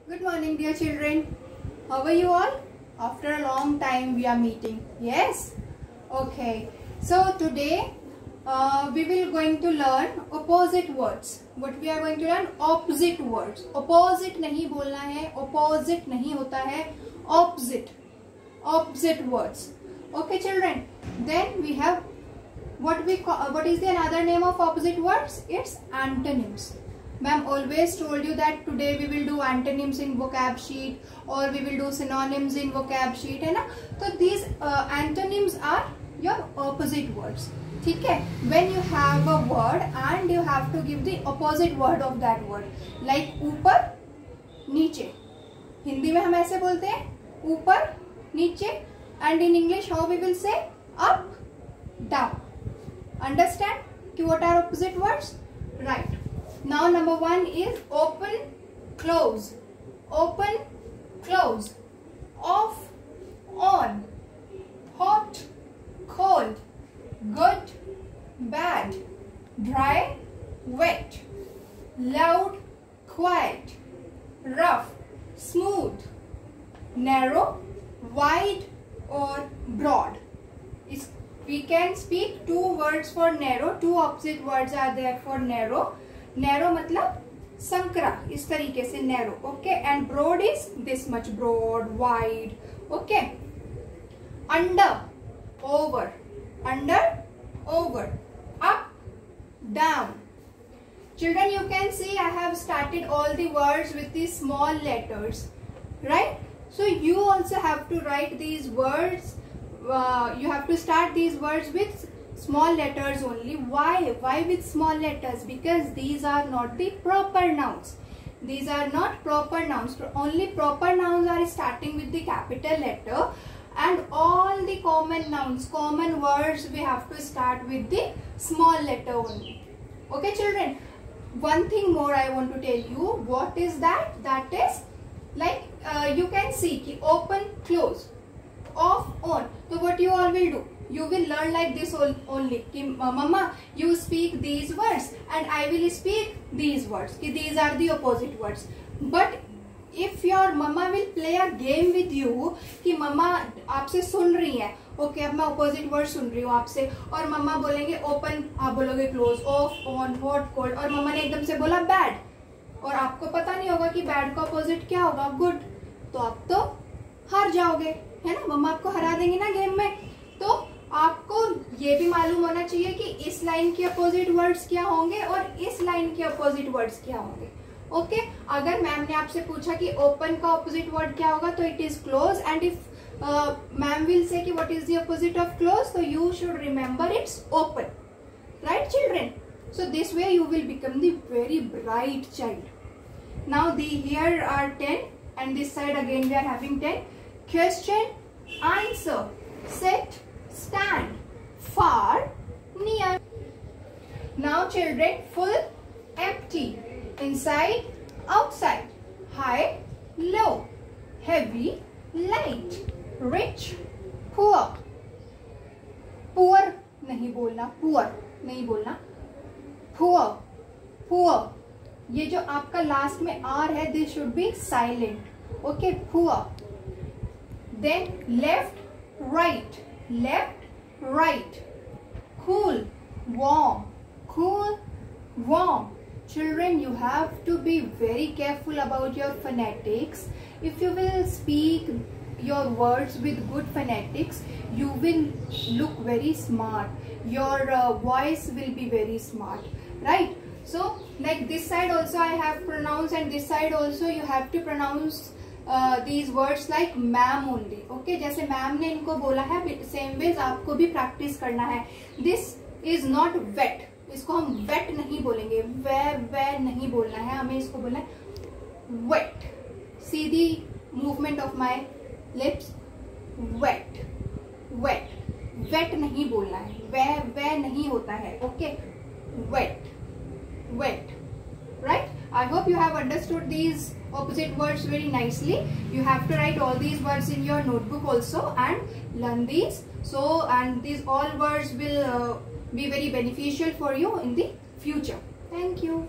Good morning, dear children. How are you all? After a long time we are meeting. Yes? Okay. So today we will going to learn opposite words. What we are going to learn? Opposite words. Opposite नहीं बोलना है. Opposite नहीं होता है. Opposite. Opposite words. Okay, children. Then we have what is the another name of opposite words? It's antonyms. Ma'am always told you that today we will do antonyms in vocab sheet or we will do synonyms in vocab sheet, है ना? So these antonyms are your opposite words. ठीक है? When you have a word and you have to give the opposite word of that word, like ऊपर, नीचे. हिंदी में हम ऐसे बोलते हैं ऊपर, नीचे, and in English how we will say up, down. Understand? What are opposite words? Right. Now number one is open, close. Open, close. Off, on. Hot, cold. Good, bad. Dry, wet. Loud, quiet. Rough, smooth. Narrow, wide or broad. We can speak two words for narrow. Two opposite words are there for narrow. Narrow मतलब संकरा, इस तरीके से narrow. Okay, and broad is this much broad, wide. Okay. Under, over. Under, over. Up, down. Children, you can see I have started all the words with these small letters, right? So you also have to write these words. You have to start these words with small letters only. Why? Why with small letters? Because these are not the proper nouns. These are not proper nouns. Only proper nouns are starting with the capital letter, and all the common nouns, common words, we have to start with the small letter only. Okay, children? One thing more I want to tell you. What is that? That is like you can see ki open, close, off, on. So what you all will do? You will learn like this only. Ki, Mama, you speak these words and I will speak these words. Ki these are the opposite words. But if your mama will play a game with you, कि मम्मा आपसे सुन रही है, okay अब मैं opposite word सुन रही हूँ आपसे, और मम्मा बोलेंगे open, आप बोलोगे close, off, on, hot, cold, और मम्मा ने एकदम से बोला bad, और आपको पता नहीं होगा कि bad का opposite क्या होगा, good, तो आप तो हार जाओगे, है ना? मम्मा आपको हरा देंगी ना गेम में. तो आपको ये भी मालूम होना चाहिए कि इस लाइन के अपोजिट वर्ड्स क्या होंगे और इस लाइन के अपोजिट वर्ड्स क्या होंगे. ओके, अगर मैम ने आपसे पूछा कि ओपन का अपोजिट वर्ड क्या होगा, तो it is close. And if ma'am will say कि what is the opposite of close, तो you should remember it's open. Right children? So this way you will become the very bright child. Now the here are 10 and this side again we are having 10. Question, answer, sit, stand, far, near. Now children, full, empty, inside, outside, high, low, heavy, light, rich, poor. Poor नहीं बोलना, poor नहीं बोलना, poor, poor. ये जो आपका last में are है, this should be silent. Okay, poor. Then left, right, left, right. Cool, warm, cool, warm. Children, you have to be very careful about your phonetics. If you will speak your words with good phonetics, you will look very smart. Your voice will be very smart, right? So like this side also I have pronounced, and this side also you have to pronounce these words like ma'am only. Okay, जैसे ma'am ने इनको बोला है, same ways आपको भी practice करना है. This is not wet. इसको हम wet नहीं बोलेंगे, वे नहीं बोलना है, हमें इसको बोलना है wet. See the movement of my lips. Wet, wet, wet नहीं बोलना है, वे नहीं होता है. Okay, wet, wet. Right? I hope you have understood these opposite words very nicely. You have to write all these words in your notebook also and learn these. So, and these all words will be very beneficial for you in the future. Thank you.